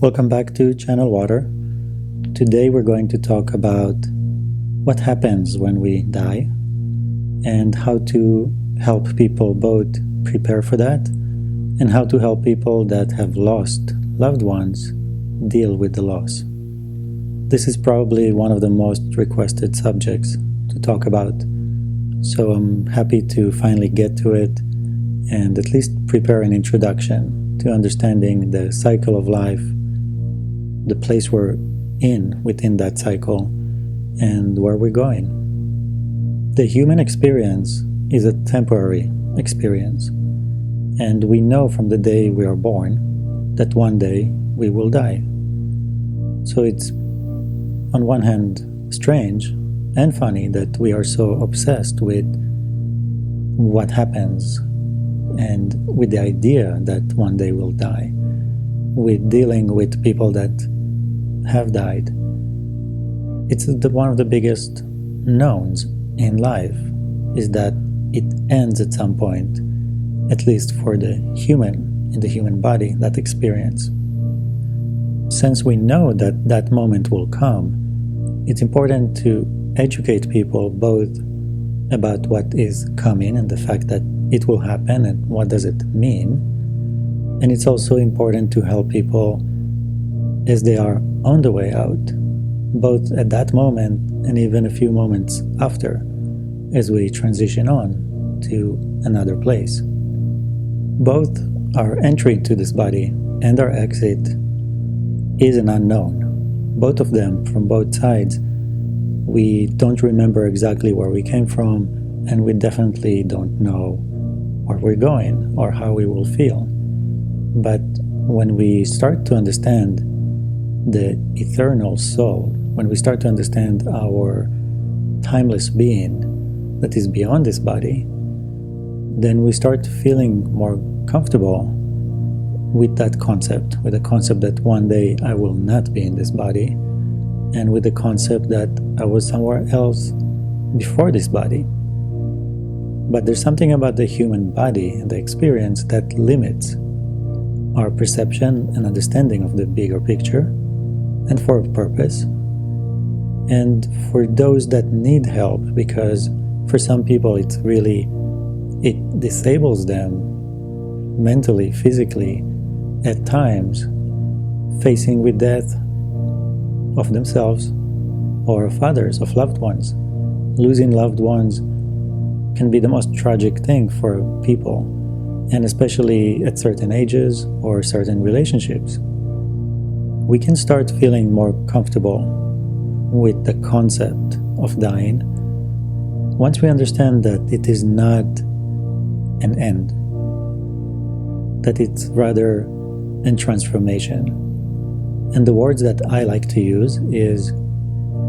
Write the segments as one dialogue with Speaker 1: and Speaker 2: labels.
Speaker 1: Welcome back to Channel Water. Today we're going to talk about what happens when we die and how to help people both prepare for that and how to help people that have lost loved ones deal with the loss. This is probably one of the most requested subjects to talk about, so I'm happy to finally get to it and at least prepare an introduction to understanding the cycle of life, the place we're in within that cycle, and where we're going. The human experience is a temporary experience, and we know from the day we are born that one day we will die. So it's, on one hand, strange and funny that we are so obsessed with what happens and with the idea that one day we'll die, with dealing with people that have died. It's one of the biggest knowns in life is that it ends at some point, at least for the human, in the human body, that experience. Since we know that that moment will come, it's important to educate people both about what is coming and the fact that it will happen and what does it mean. And it's also important to help people as they are on the way out, both at that moment and even a few moments after, as we transition on to another place. Both our entry to this body and our exit is an unknown. Both of them, from both sides, we don't remember exactly where we came from, and we definitely don't know where we're going or how we will feel. But when we start to understand the eternal soul, when we start to understand our timeless being that is beyond this body, then we start feeling more comfortable with that concept, with the concept that one day I will not be in this body, and with the concept that I was somewhere else before this body. But there's something about the human body and the experience that limits our perception and understanding of the bigger picture, and for a purpose. And for those that need help, because for some people it disables them mentally, physically, at times, facing with death of themselves or of others, of loved ones. Losing loved ones can be the most tragic thing for people, and especially at certain ages or certain relationships. We can start feeling more comfortable with the concept of dying once we understand that it is not an end, that it's rather a transformation. And the words that I like to use is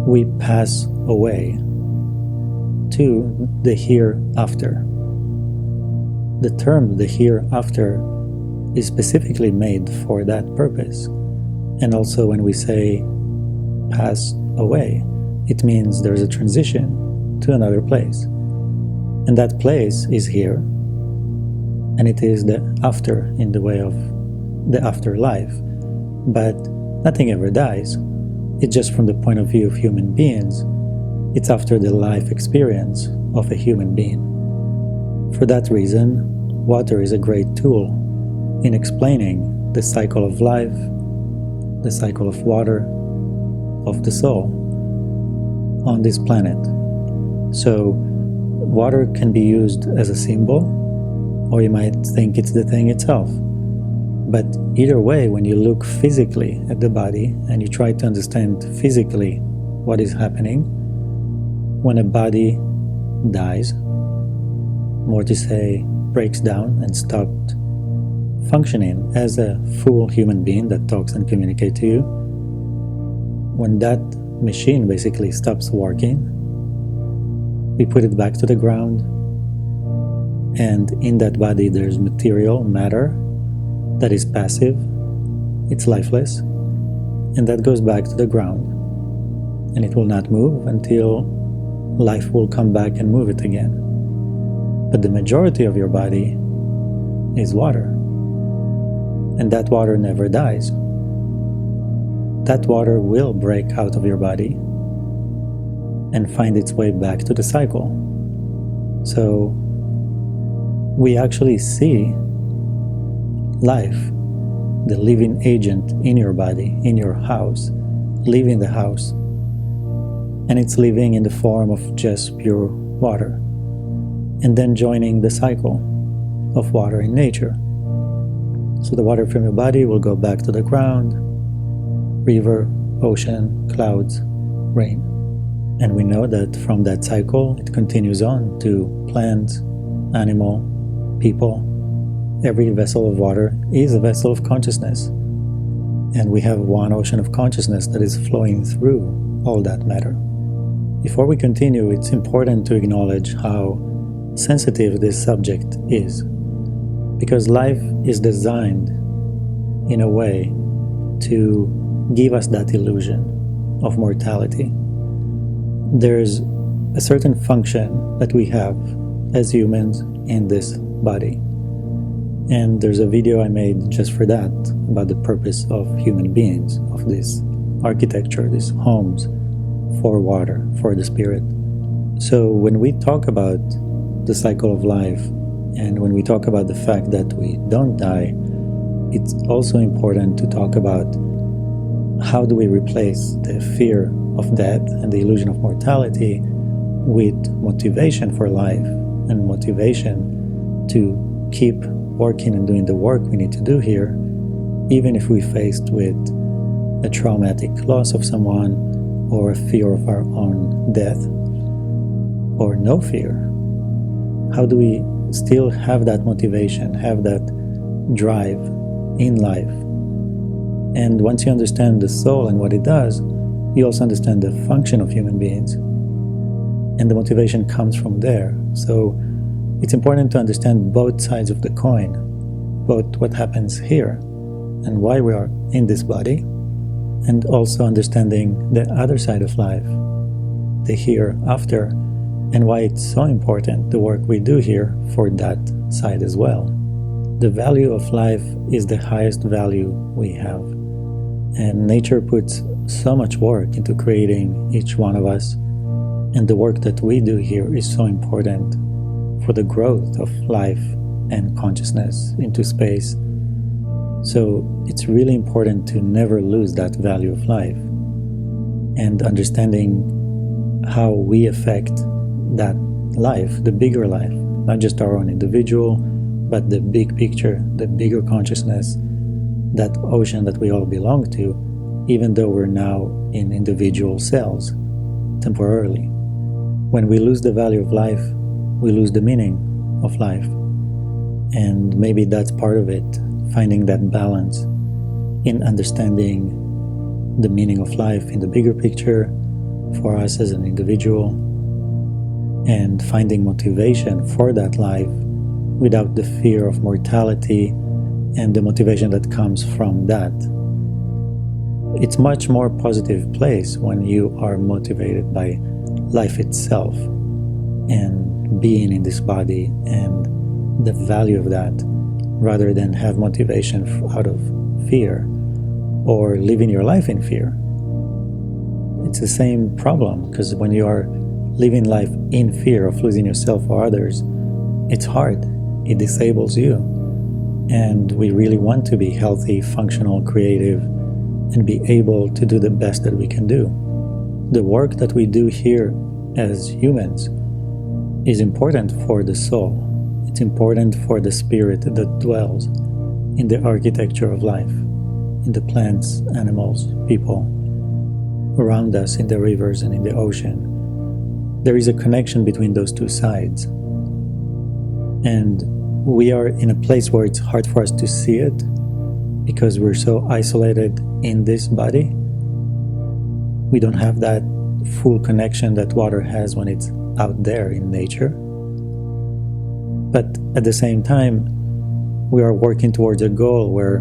Speaker 1: we pass away to the hereafter. The term the hereafter is specifically made for that purpose. And also when we say pass away, it means there's a transition to another place. And that place is here, and it is the after in the way of the afterlife. But nothing ever dies. It's just from the point of view of human beings, it's after the life experience of a human being. For that reason, water is a great tool in explaining the cycle of life, the cycle of water, of the soul on this planet. So water can be used as a symbol, or you might think it's the thing itself. But either way, when you look physically at the body and you try to understand physically what is happening, when a body dies, more to say, breaks down and stopped functioning as a full human being that talks and communicates to you, when that machine basically stops working, we put it back to the ground, and in that body there's material, matter, that is passive, it's lifeless, and that goes back to the ground, and it will not move until life will come back and move it again. But the majority of your body is water, and that water never dies. that water will break out of your body and find its way back to the cycle. So we actually see life, the living agent in your body, in your house, leaving the house. And it's living in the form of just pure water, and then joining the cycle of water in nature. So the water from your body will go back to the ground, river, ocean, clouds, rain. And we know that from that cycle, it continues on to plants, animal, people. Every vessel of water is a vessel of consciousness. And we have one ocean of consciousness that is flowing through all that matter. Before we continue, it's important to acknowledge how sensitive this subject is, because life is designed in a way to give us that illusion of mortality. There's a certain function that we have as humans in this body. And there's a video I made just for that, about the purpose of human beings, of this architecture, these homes for water, for the spirit. So when we talk about the cycle of life, and when we talk about the fact that we don't die, it's also important to talk about how do we replace the fear of death and the illusion of mortality with motivation for life and motivation to keep working and doing the work we need to do here, even if we're faced with a traumatic loss of someone or a fear of our own death or no fear. How do we still have that motivation, have that drive in life? And once you understand the soul and what it does, you also understand the function of human beings. And the motivation comes from there. So it's important to understand both sides of the coin, both what happens here and why we are in this body, and also understanding the other side of life, the hereafter, and why it's so important, the work we do here, for that side as well. The value of life is the highest value we have. And nature puts so much work into creating each one of us, and the work that we do here is so important for the growth of life and consciousness into space. So it's really important to never lose that value of life, and understanding how we affect that life, the bigger life, not just our own individual, but the big picture, the bigger consciousness, that ocean that we all belong to, even though we're now in individual cells, temporarily. When we lose the value of life, we lose the meaning of life. And maybe that's part of it, finding that balance in understanding the meaning of life in the bigger picture for us as an individual, and finding motivation for that life without the fear of mortality and the motivation that comes from that. It's much more positive place when you are motivated by life itself and being in this body and the value of that, rather than have motivation out of fear or living your life in fear. It's the same problem, because when you are living life in fear of losing yourself or others, it's hard. It disables you. And we really want to be healthy, functional, creative, and be able to do the best that we can do. The work that we do here as humans is important for the soul. It's important for the spirit that dwells in the architecture of life, in the plants, animals, people around us, in the rivers and in the ocean. There is a connection between those two sides. And we are in a place where it's hard for us to see it because we're so isolated in this body. We don't have that full connection that water has when it's out there in nature. But at the same time, we are working towards a goal where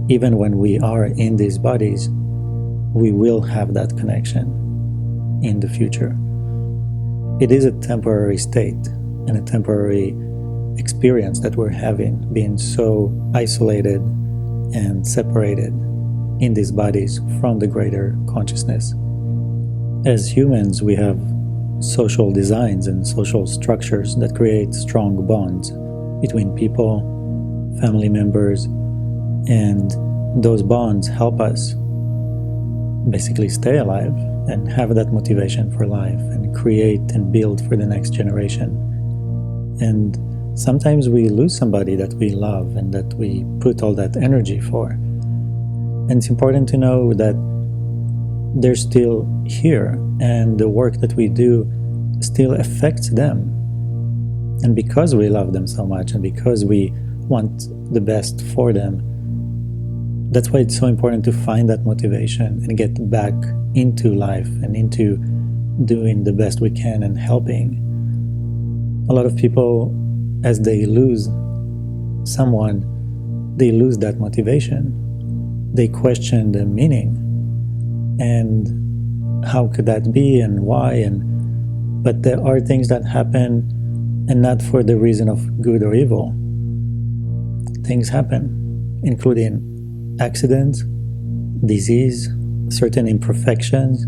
Speaker 1: even when we are in these bodies, we will have that connection in the future. It is a temporary state and a temporary experience that we're having, being so isolated and separated in these bodies from the greater consciousness. As humans, we have social designs and social structures that create strong bonds between people, family members, and those bonds help us basically stay alive and have that motivation for life and create and build for the next generation. And sometimes we lose somebody that we love and that we put all that energy for. And it's important to know that they're still here and the work that we do still affects them. And because we love them so much and because we want the best for them, that's why it's so important to find that motivation and get back into life and into doing the best we can and helping. A lot of people, as they lose someone, they lose that motivation. They question the meaning and how could that be and why. But there are things that happen and not for the reason of good or evil. Things happen, including accidents, disease, certain imperfections,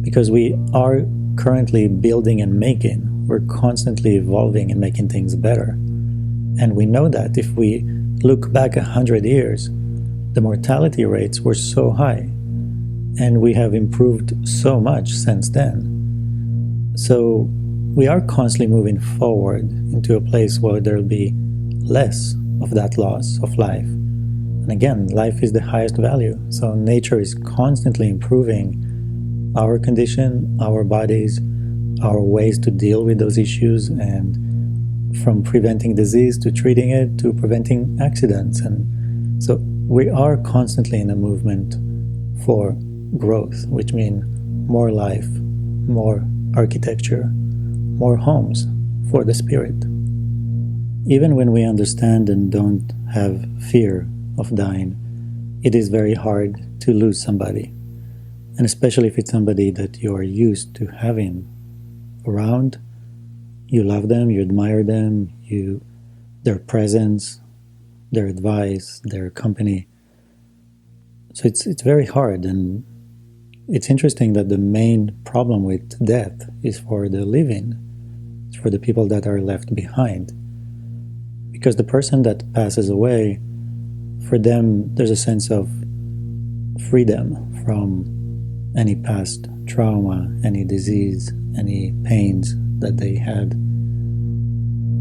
Speaker 1: because we are currently building and making. We're constantly evolving and making things better. And we know that if we look back 100 years, the mortality rates were so high, and we have improved so much since then. So we are constantly moving forward into a place where there'll be less of that loss of life. And again, life is the highest value. So nature is constantly improving our condition, our bodies, our ways to deal with those issues, and from preventing disease to treating it to preventing accidents. And so we are constantly in a movement for growth, which means more life, more architecture, more homes for the spirit. Even when we understand and don't have fear of dying, it is very hard to lose somebody, and especially if it's somebody that you are used to having around. You love them, you admire them, their presence, their advice, their company. So it's very hard, and it's interesting that the main problem with death is for the living. It's for the people that are left behind, because the person that passes away, for them, there's a sense of freedom from any past trauma, any disease, any pains that they had,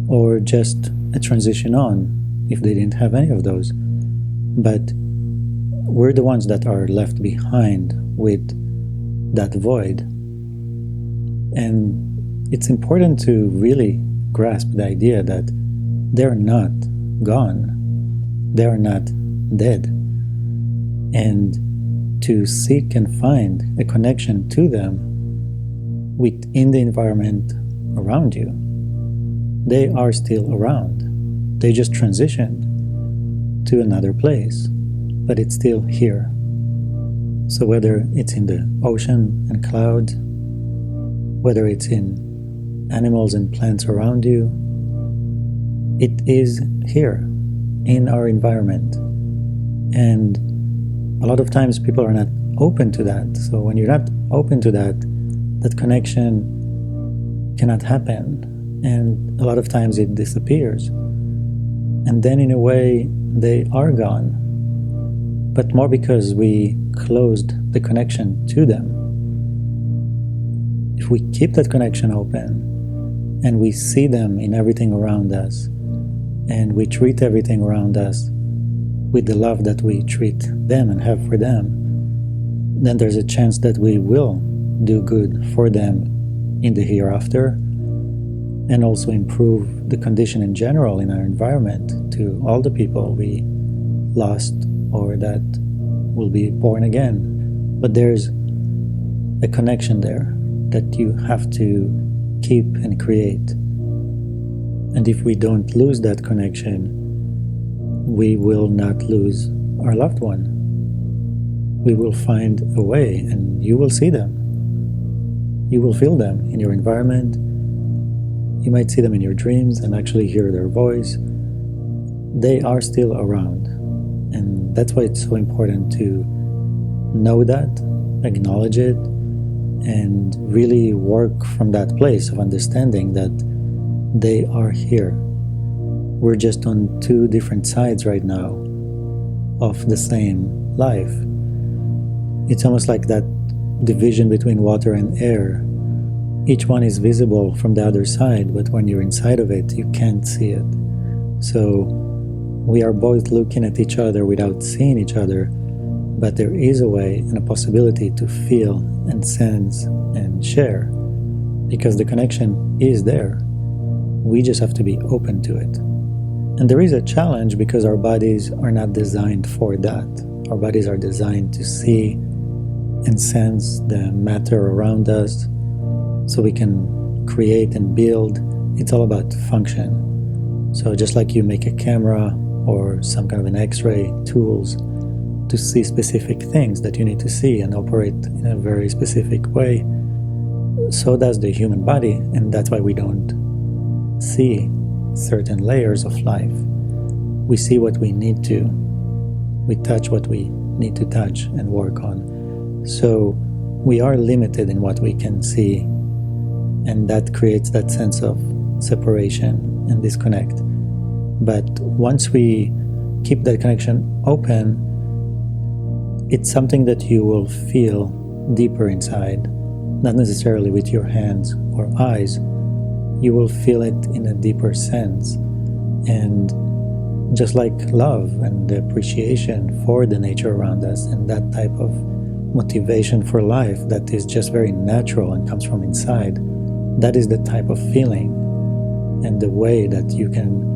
Speaker 1: or just a transition on if they didn't have any of those. But we're the ones that are left behind with that void. And it's important to really grasp the idea that they're not gone. They're not dead. And to seek and find a connection to them within the environment around you. They are still around. They just transitioned to another place, but it's still here. So whether it's in the ocean and clouds, whether it's in animals and plants around you, it is here in our environment. And a lot of times people are not open to that. So when you're not open to that, that connection cannot happen. And a lot of times it disappears. And then in a way, they are gone. But more because we closed the connection to them. If we keep that connection open and we see them in everything around us, and we treat everything around us with the love that we treat them and have for them, then there's a chance that we will do good for them in the hereafter, and also improve the condition in general in our environment to all the people we lost or that will be born again. But there's a connection there that you have to keep and create. And if we don't lose that connection, we will not lose our loved one. We will find a way, and you will see them. You will feel them in your environment. You might see them in your dreams and actually hear their voice. They are still around. And that's why it's so important to know that, acknowledge it, and really work from that place of understanding that they are here. We're just on two different sides right now of the same life. It's almost like that division between water and air. Each one is visible from the other side, but when you're inside of it, you can't see it. So we are both looking at each other without seeing each other, but there is a way and a possibility to feel and sense and share, because the connection is there. We just have to be open to it. And there is a challenge because our bodies are not designed for that. Our bodies are designed to see and sense the matter around us so we can create and build. It's all about function. So just like you make a camera or some kind of an X-ray tools to see specific things that you need to see and operate in a very specific way, so does the human body, and that's why we don't see certain layers of life. We see what we need to. We touch what we need to touch and work on. So we are limited in what we can see, and that creates that sense of separation and disconnect. But once we keep that connection open, it's something that you will feel deeper inside, not necessarily with your hands or eyes. You will feel it in a deeper sense. And just like love and the appreciation for the nature around us and that type of motivation for life that is just very natural and comes from inside, that is the type of feeling and the way that you can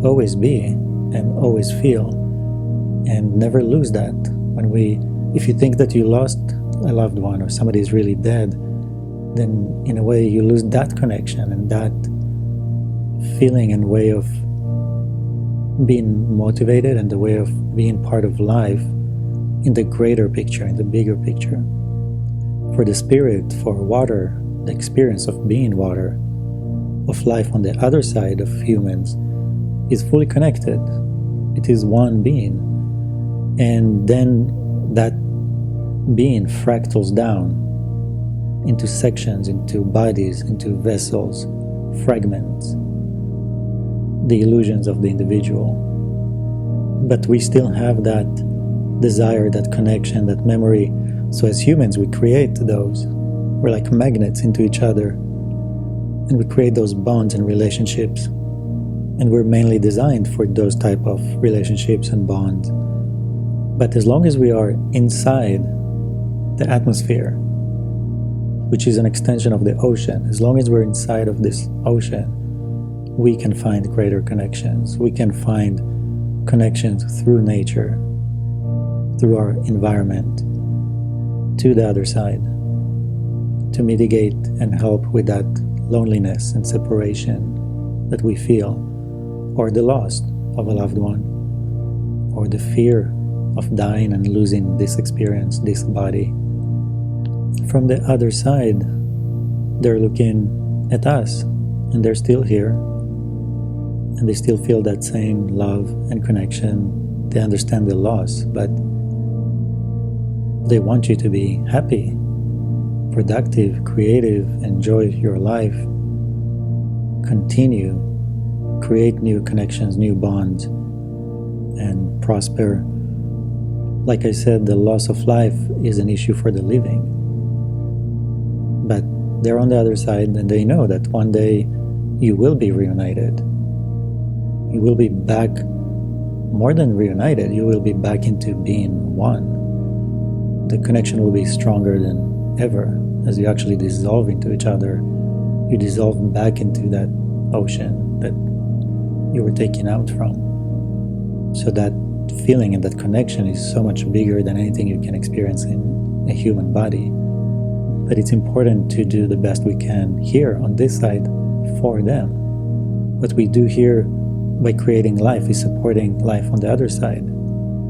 Speaker 1: always be and always feel and never lose that. If you think that you lost a loved one or somebody is really dead, then in a way you lose that connection and that feeling and way of being motivated and the way of being part of life in the greater picture, in the bigger picture. For the spirit, for water, the experience of being water, of life on the other side of humans, is fully connected. It is one being. And then that being fractals down into sections, into bodies, into vessels, fragments, the illusions of the individual. But we still have that desire, that connection, that memory. So as humans, we create those. We're like magnets into each other, and we create those bonds and relationships. And we're mainly designed for those type of relationships and bonds. But as long as we are inside the atmosphere, which is an extension of the ocean, as long as we're inside of this ocean, we can find greater connections. We can find connections through nature, through our environment, to the other side, to mitigate and help with that loneliness and separation that we feel, or the loss of a loved one, or the fear of dying and losing this experience, this body. From the other side, they're looking at us, and they're still here, and they still feel that same love and connection. They understand the loss, but they want you to be happy, productive, creative, enjoy your life, continue, create new connections, new bonds, and prosper. Like I said, the loss of life is an issue for the living. But they're on the other side, and they know that one day you will be reunited. You will be back, more than reunited, you will be back into being one. The connection will be stronger than ever as you actually dissolve into each other. You dissolve back into that ocean that you were taken out from. So that feeling and that connection is so much bigger than anything you can experience in a human body. But it's important to do the best we can here on this side for them. What we do here by creating life is supporting life on the other side.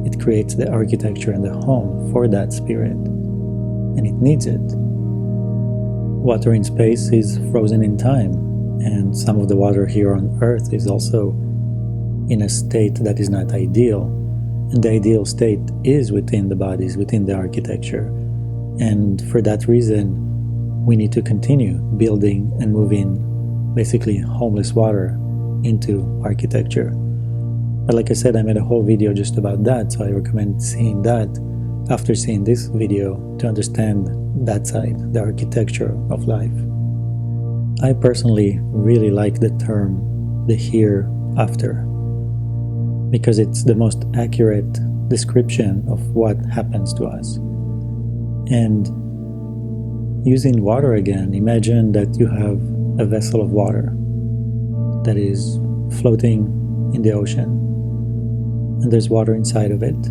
Speaker 1: It creates the architecture and the home for that spirit, and it needs it. Water in space is frozen in time, and some of the water here on Earth is also in a state that is not ideal, And the ideal state is within the bodies, within the architecture. And for that reason, we need to continue building and moving basically homeless water into architecture. But like I said, I made a whole video just about that, so I recommend seeing that after seeing this video to understand that side, the architecture of life. I personally really like the term the hereafter, because it's the most accurate description of what happens to us. And using water again, imagine that you have a vessel of water that is floating in the ocean, and there's water inside of it.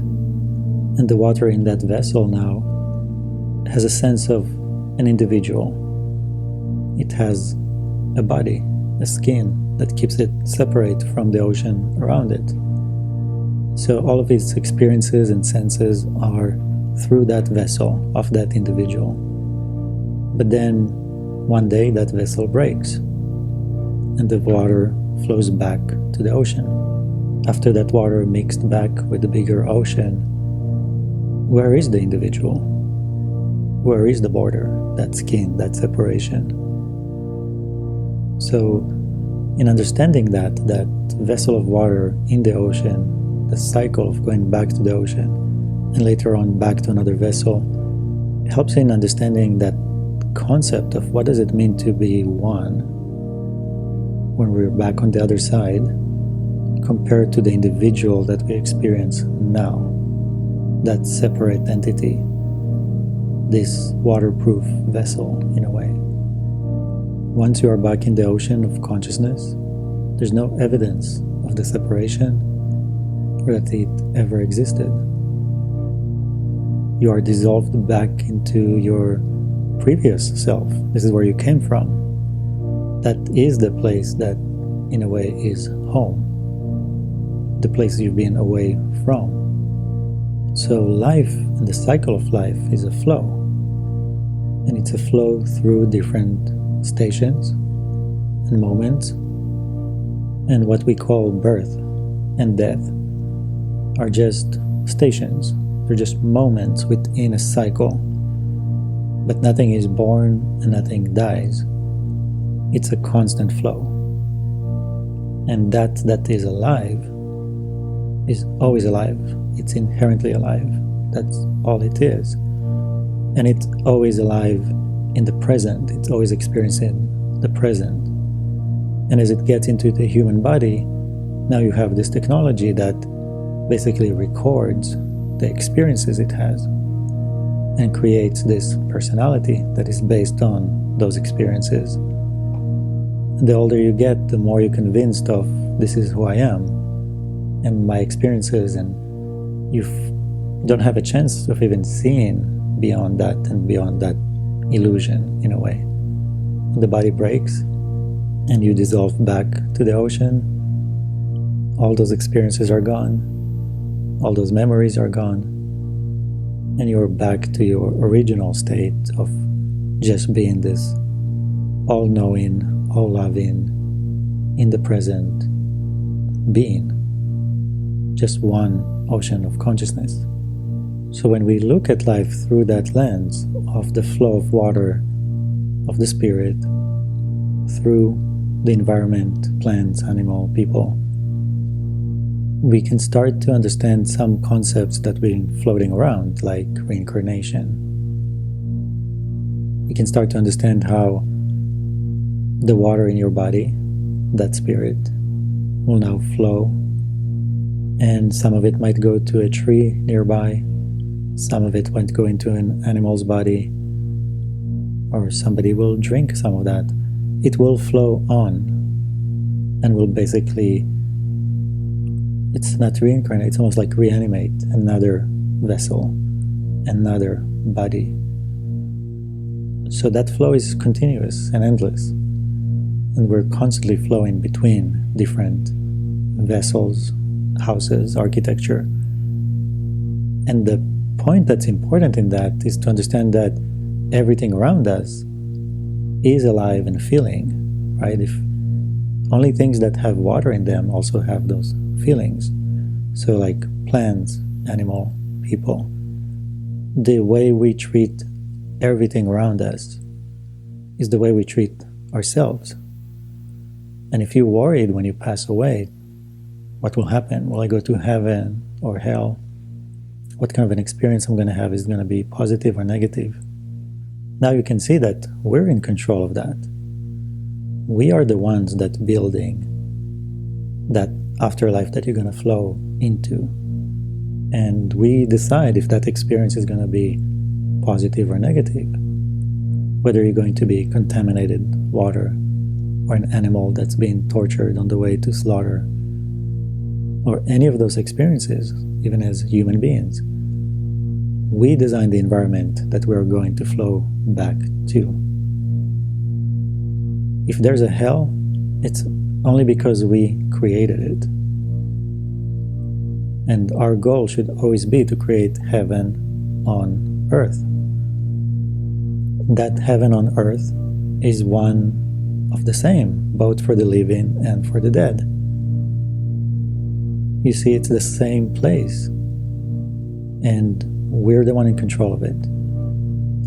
Speaker 1: And the water in that vessel now has a sense of an individual. It has a body, a skin that keeps it separate from the ocean around it. So all of its experiences and senses are through that vessel of that individual. But then one day that vessel breaks and the water flows back to the ocean. After that water mixed back with the bigger ocean, where is the individual? Where is the border, that skin, that separation? So in understanding that vessel of water in the ocean, the cycle of going back to the ocean and later on back to another vessel, helps in understanding that concept of what does it mean to be one when we're back on the other side compared to the individual that we experience now, that separate entity, this waterproof vessel in a way. Once you are back in the ocean of consciousness, there's no evidence of the separation or that it ever existed. You are dissolved back into your previous self. This is where you came from. That is the place that, in a way, is home. The place you've been away from. So life and the cycle of life is a flow. And it's a flow through different stations and moments. And what we call birth and death are just stations. They're just moments within a cycle. But nothing is born and nothing dies. It's a constant flow. And that is alive is always alive. It's inherently alive. That's all it is. And it's always alive in the present. It's always experiencing the present. And as it gets into the human body, now you have this technology that basically records the experiences it has and creates this personality that is based on those experiences. And the older you get, the more you're convinced of this is who I am and my experiences, and you don't have a chance of even seeing beyond that and beyond that illusion in a way. The body breaks and you dissolve back to the ocean. All those experiences are gone. All those memories are gone. And you're back to your original state of just being this all-knowing, all-loving, in the present being. Just one ocean of consciousness. So when we look at life through that lens of the flow of water, of the spirit, through the environment, plants, animal, people, we can start to understand some concepts that have been floating around, like reincarnation. We can start to understand how the water in your body, that spirit, will now flow, and some of it might go to a tree nearby, some of it might go into an animal's body, or somebody will drink some of that. It will flow on and will basically, it's not reincarnate, it's almost like reanimate another vessel, another body. So that flow is continuous and endless, and we're constantly flowing between different vessels, houses, architecture. And the point that's important in that is to understand that everything around us is alive and feeling, right? If only things that have water in them also have those feelings. So like plants animal, people. The way we treat everything around us is the way we treat ourselves. And if you're worried when you pass away, what will happen? Will I go to heaven or hell? What kind of an experience I'm going to have? Is it going to be positive or negative? Now you can see that we're in control of that. We are the ones that building that afterlife that you're going to flow into. And we decide if that experience is going to be positive or negative. Whether you're going to be contaminated water, or an animal that's being tortured on the way to slaughter, or any of those experiences, even as human beings. We design the environment that we're going to flow back to. If there's a hell, it's only because we created it. And our goal should always be to create heaven on earth. That heaven on earth is one of the same, both for the living and for the dead. You see, it's the same place, and we're the one in control of it.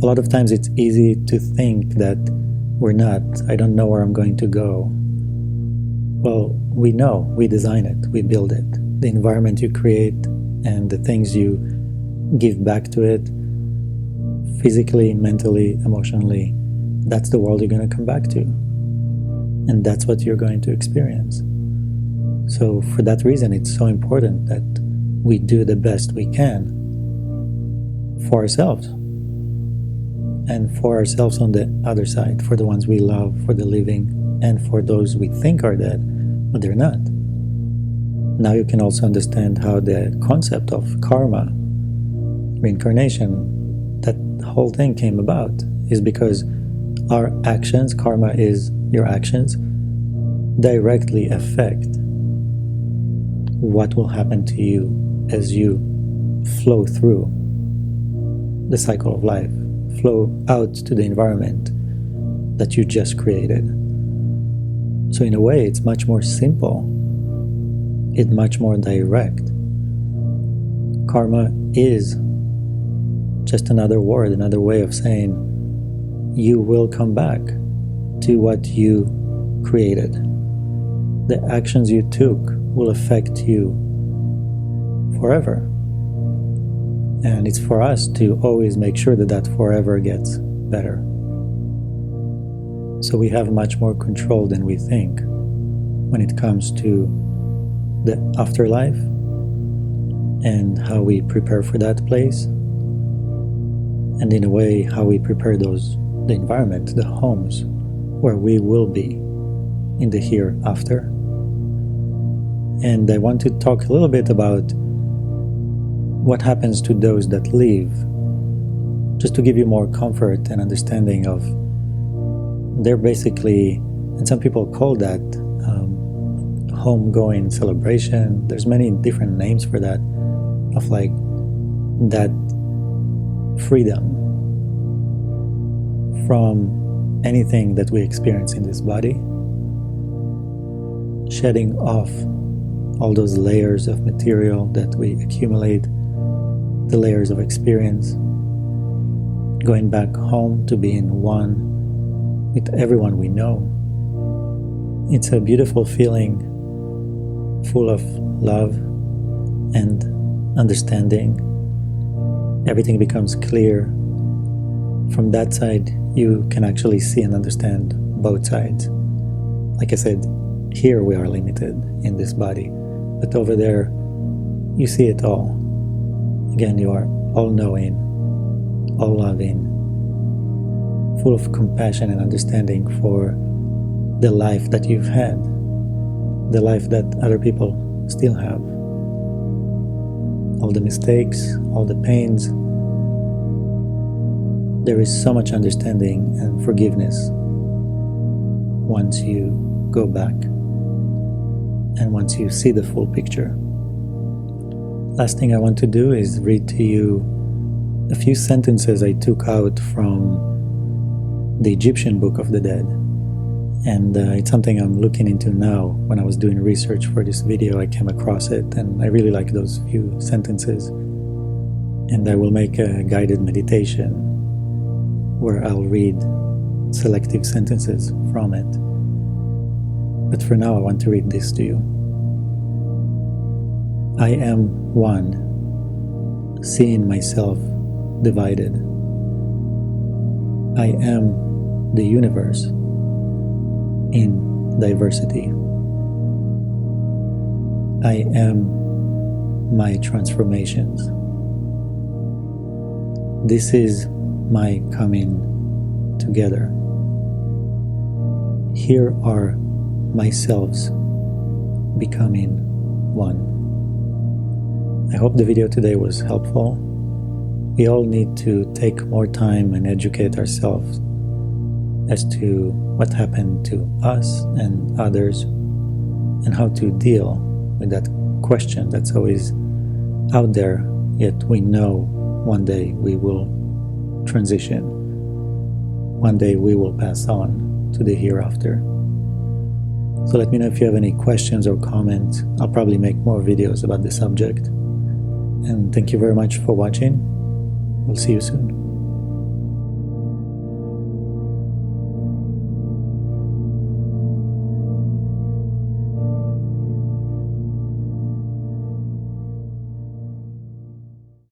Speaker 1: A lot of times it's easy to think that we're not. I don't know where I'm going to go. Well, we know. We design it. We build it. The environment you create and the things you give back to it, physically, mentally, emotionally, that's the world you're going to come back to. And that's what you're going to experience. So for that reason, it's so important that we do the best we can for ourselves. And for ourselves on the other side, for the ones we love, for the living, and for those we think are dead, but they're not. Now you can also understand how the concept of karma, reincarnation, that whole thing came about, is because our actions, karma is your actions, directly affect what will happen to you as you flow through the cycle of life, flow out to the environment that you just created. So in a way, it's much more simple. It's much more direct. Karma is just another word, another way of saying you will come back to what you created. The actions you took will affect you forever. And it's for us to always make sure that that forever gets better. So we have much more control than we think when it comes to the afterlife and how we prepare for that place. And in a way, how we prepare the environment, the homes where we will be in the hereafter. And I want to talk a little bit about what happens to those that leave, just to give you more comfort and understanding of, they're basically, and some people call that homegoing celebration. There's many different names for that, of like that freedom from anything that we experience in this body, shedding off all those layers of material that we accumulate, the layers of experience, going back home to being one with everyone we know. It's a beautiful feeling, full of love and understanding. Everything becomes clear. From that side, you can actually see and understand both sides. Like I said, here we are limited in this body, but over there, you see it all. Again, you are all-knowing, all-loving, full of compassion and understanding for the life that you've had, the life that other people still have. All the mistakes, all the pains. There is so much understanding and forgiveness once you go back and once you see the full picture. Last thing I want to do is read to you a few sentences I took out from the Egyptian Book of the Dead. And it's something I'm looking into now. When I was doing research for this video, I came across it, and I really like those few sentences. And I will make a guided meditation where I'll read selective sentences from it. But for now, I want to read this to you. I am one, seeing myself divided. I am the universe in diversity. I am my transformations. This is my coming together. Here are myselves becoming one. I hope the video today was helpful. We all need to take more time and educate ourselves as to what happened to us and others, and how to deal with that question that's always out there, yet we know one day we will transition. One day we will pass on to the hereafter. So let me know if you have any questions or comments. I'll probably make more videos about the subject. And thank you very much for watching. We'll see you soon.